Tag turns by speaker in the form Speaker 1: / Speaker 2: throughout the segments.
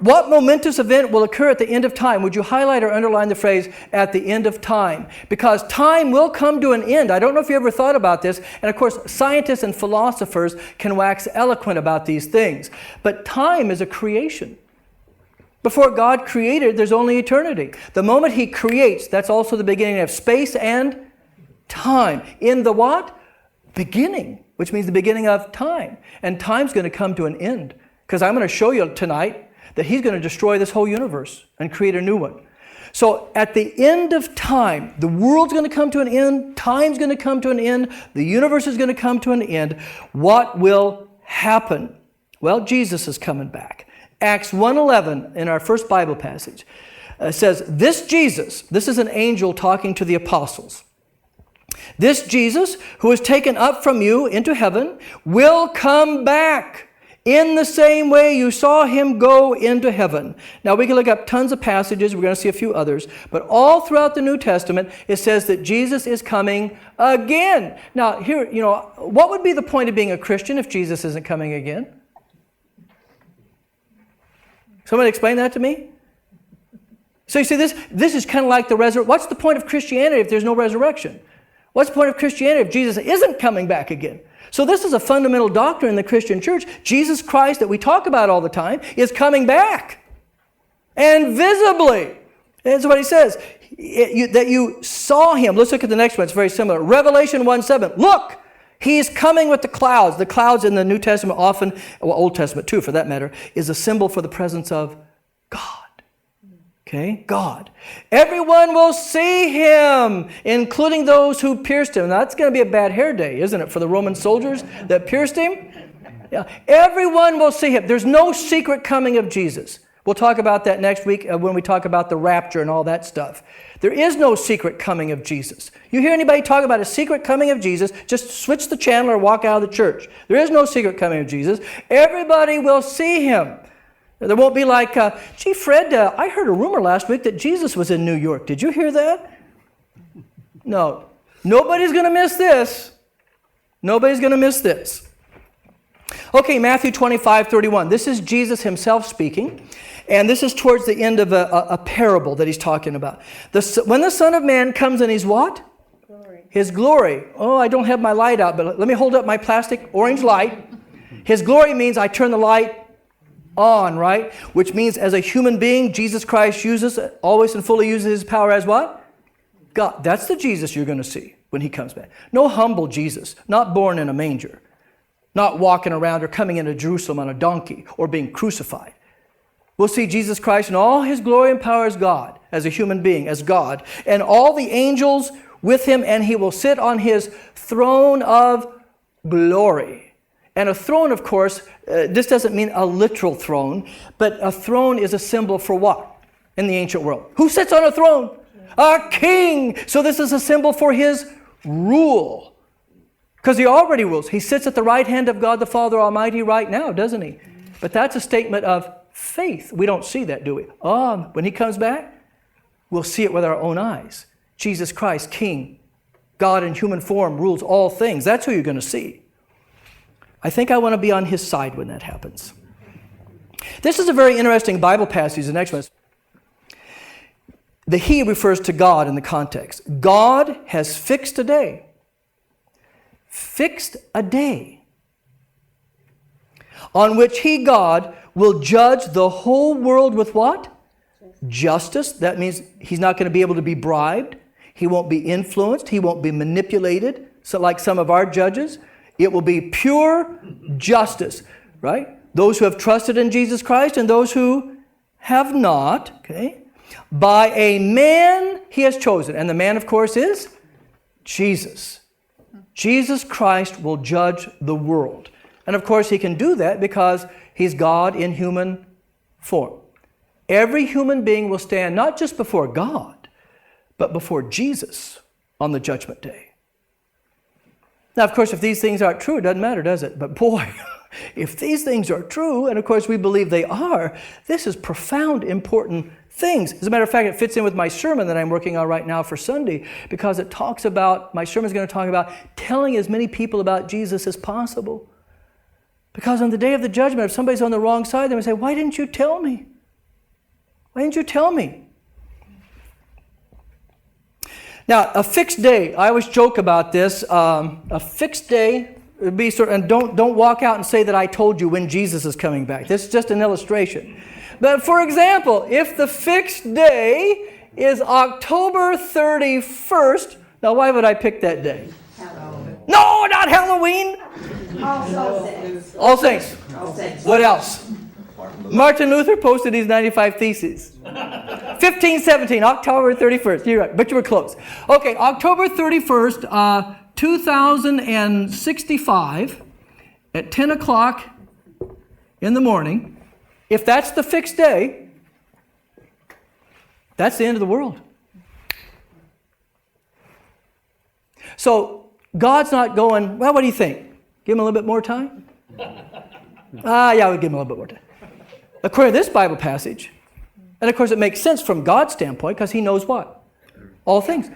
Speaker 1: What momentous event will occur at the end of time? Would you highlight or underline the phrase, at the end of time? Because time will come to an end. I don't know if you ever thought about this. And of course, scientists and philosophers can wax eloquent about these things. But time is a creation. Before God created, there's only eternity. The moment He creates, that's also the beginning of space and time. In the what? Beginning, which means the beginning of time. And time's going to come to an end. Because I'm going to show you tonight that He's going to destroy this whole universe and create a new one. So at the end of time, the world's going to come to an end, time's going to come to an end, the universe is going to come to an end. What will happen? Well, Jesus is coming back. Acts 1:11 in our first Bible passage says, this Jesus, this is an angel talking to the apostles. This Jesus, who is taken up from you into heaven, will come back in the same way you saw Him go into heaven. Now we can look up tons of passages. We're going to see a few others. But all throughout the New Testament, it says that Jesus is coming again. Now here, what would be the point of being a Christian if Jesus isn't coming again? Somebody explain that to me? So you see, this is kind of like the resurrection. What's the point of Christianity if there's no resurrection? What's the point of Christianity if Jesus isn't coming back again? So this is a fundamental doctrine in the Christian church. Jesus Christ, that we talk about all the time, is coming back. And visibly. That's what He says. That you saw Him. Let's look at the next one. It's very similar. Revelation 1:7. Look! He's coming with the clouds. The clouds in the New Testament often, well, Old Testament too for that matter, is a symbol for the presence of God. Okay, God. Everyone will see Him, including those who pierced Him. Now, that's going to be a bad hair day, isn't it, for the Roman soldiers that pierced Him? Yeah. Everyone will see Him. There's no secret coming of Jesus. We'll talk about that next week when we talk about the rapture and all that stuff. There is no secret coming of Jesus. You hear anybody talk about a secret coming of Jesus, just switch the channel or walk out of the church. There is no secret coming of Jesus. Everybody will see Him. There won't be like, gee, Fred, I heard a rumor last week that Jesus was in New York. Did you hear that? No. Nobody's going to miss this. Nobody's going to miss this. Okay, Matthew 25:31. This is Jesus Himself speaking. And this is towards the end of a parable that He's talking about. When the Son of Man comes in His what? Glory. His glory. Oh, I don't have my light out, but let me hold up my plastic orange light. His glory means I turn the light on, right? Which means as a human being, Jesus Christ always and fully uses His power as what? God. That's the Jesus you're going to see when He comes back. No humble Jesus, not born in a manger, not walking around or coming into Jerusalem on a donkey or being crucified. We'll see Jesus Christ in all His glory and power as God, as a human being, as God, and all the angels with Him, and He will sit on His throne of glory. And a throne, of course, this doesn't mean a literal throne, but a throne is a symbol for what in the ancient world? Who sits on a throne? A king. So this is a symbol for His rule. Because He already rules. He sits at the right hand of God the Father Almighty right now, doesn't He? But that's a statement of faith. We don't see that, do we? When He comes back, we'll see it with our own eyes. Jesus Christ, King, God in human form, rules all things. That's who you're going to see. I think I want to be on His side when that happens. This is a very interesting Bible passage, the next one. The He refers to God in the context. God has fixed a day. Fixed a day on which He, God, will judge the whole world with what? Justice. That means He's not going to be able to be bribed. He won't be influenced. He won't be manipulated, so like some of our judges. It will be pure justice, right? Those who have trusted in Jesus Christ and those who have not, okay? By a man He has chosen. And the man, of course, is Jesus. Jesus Christ will judge the world. And of course, He can do that because He's God in human form. Every human being will stand not just before God, but before Jesus on the judgment day. Now, of course, if these things aren't true, it doesn't matter, does it? But boy, if these things are true, and of course we believe they are, this is profound, important things. As a matter of fact, it fits in with my sermon that I'm working on right now for Sunday, because it talks about, my sermon is going to talk about telling as many people about Jesus as possible. Because on the day of the judgment, if somebody's on the wrong side, they're going to say, why didn't you tell me? Why didn't you tell me? Now, a fixed day. I always joke about this. A fixed day would be and don't walk out and say that I told you when Jesus is coming back. This is just an illustration. But for example, if the fixed day is October 31st, now why would I pick that day?
Speaker 2: Halloween.
Speaker 1: No, not Halloween.
Speaker 2: All Saints.
Speaker 1: All Saints.
Speaker 2: All Saints.
Speaker 1: What else? Martin Luther posted his 95 Theses. 1517, October 31st. You're right, but you were close. Okay, October 31st, 2065 at 10 o'clock in the morning. If that's the fixed day, that's the end of the world. So God's not going, well, what do you think? Give him a little bit more time? Yeah, we'll give him a little bit more time. According to this Bible passage, and of course it makes sense from God's standpoint because he knows what? All things.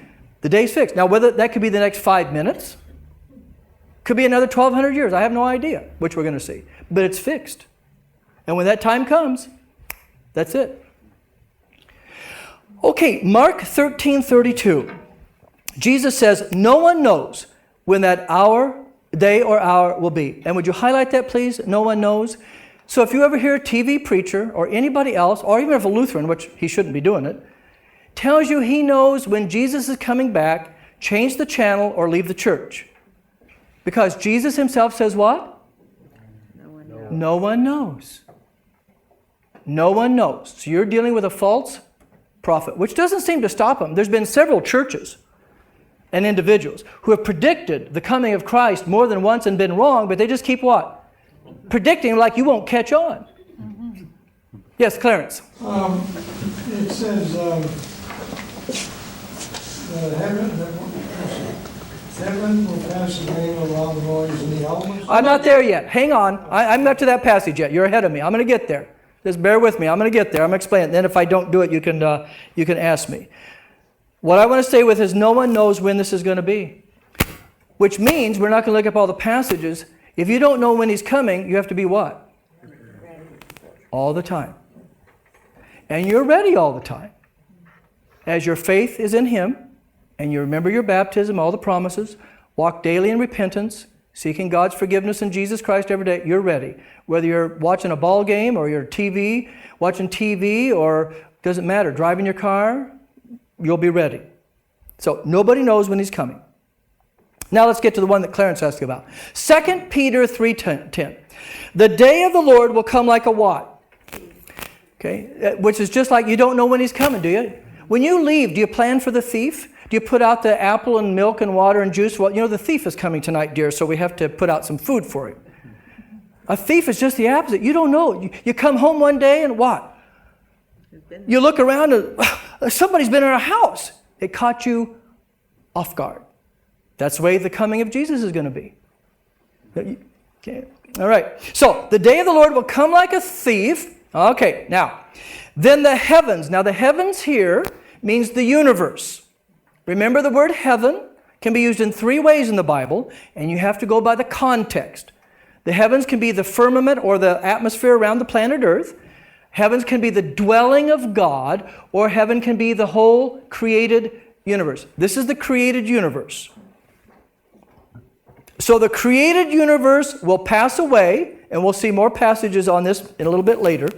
Speaker 1: The day's fixed. Now whether that could be the next 5 minutes, could be another 1,200 years. I have no idea, which we're going to see. But it's fixed. And when that time comes, that's it. Okay, Mark 13:32. Jesus says, no one knows when that day or hour will be. And would you highlight that, please? No one knows. So if you ever hear a TV preacher or anybody else, or even if a Lutheran, which he shouldn't be doing it, tells you he knows when Jesus is coming back, change the channel or leave the church. Because Jesus himself says what? No one knows. No one knows. So you're dealing with a false prophet, which doesn't seem to stop him. There's been several churches and individuals who have predicted the coming of Christ more than once and been wrong, but they just keep what? Predicting like you won't catch on. Mm-hmm. Yes, Clarence.
Speaker 3: It says heaven will pass away with a loud noise and the elements.
Speaker 1: I'm not there yet. Hang on. I'm not to that passage yet. You're ahead of me. I'm going to get there. Just bear with me. I'm going to get there. I'm going to explain it. Then if I don't do it, you can ask me. What I want to stay with is no one knows when this is going to be. Which means we're not going to look up all the passages. If you don't know when he's coming, you have to be what? All the time. And you're ready all the time. As your faith is in him, and you remember your baptism, all the promises, walk daily in repentance, seeking God's forgiveness in Jesus Christ every day, you're ready. Whether you're watching a ball game or you're watching TV, or doesn't matter, driving your car, you'll be ready. So nobody knows when he's coming. Now let's get to the one that Clarence asked about. 2 Peter 3:10. The day of the Lord will come like a what? Okay, which is just like you don't know when he's coming, do you? When you leave, do you plan for the thief? Do you put out the apple and milk and water and juice? Well, you know, the thief is coming tonight, dear, so we have to put out some food for him. A thief is just the opposite. You don't know. You come home one day and what? You look around and somebody's been in our house. It caught you off guard. That's the way the coming of Jesus is going to be. Okay. All right. So, the day of the Lord will come like a thief. Okay. Now, then the heavens. Now, the heavens here means the universe. Remember, the word heaven can be used in 3 ways in the Bible, and you have to go by the context. The heavens can be the firmament or the atmosphere around the planet Earth. Heavens can be the dwelling of God, or heaven can be the whole created universe. This is the created universe. So the created universe will pass away, and we'll see more passages on this in a little bit later.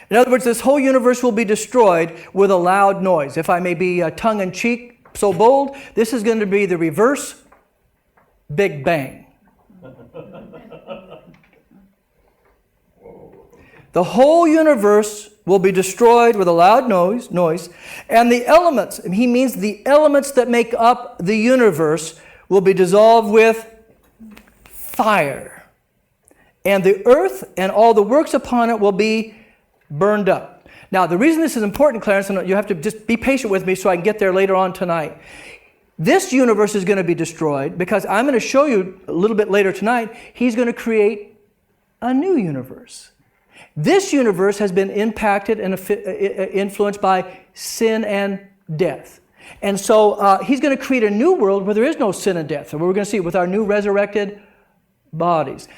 Speaker 1: In other words, this whole universe will be destroyed with a loud noise. If I may be tongue-in-cheek, so bold, this is going to be the reverse Big Bang. The whole universe will be destroyed with a loud noise, and the elements, he means the elements that make up the universe, will be dissolved with fire. And the earth and all the works upon it will be burned up. Now, the reason this is important, Clarence, and you have to just be patient with me so I can get there later on tonight. This universe is going to be destroyed because I'm going to show you a little bit later tonight, he's going to create a new universe. This universe has been impacted and influenced by sin and death. And so he's going to create a new world where there is no sin and death. And we're going to see it with our new resurrected bodies.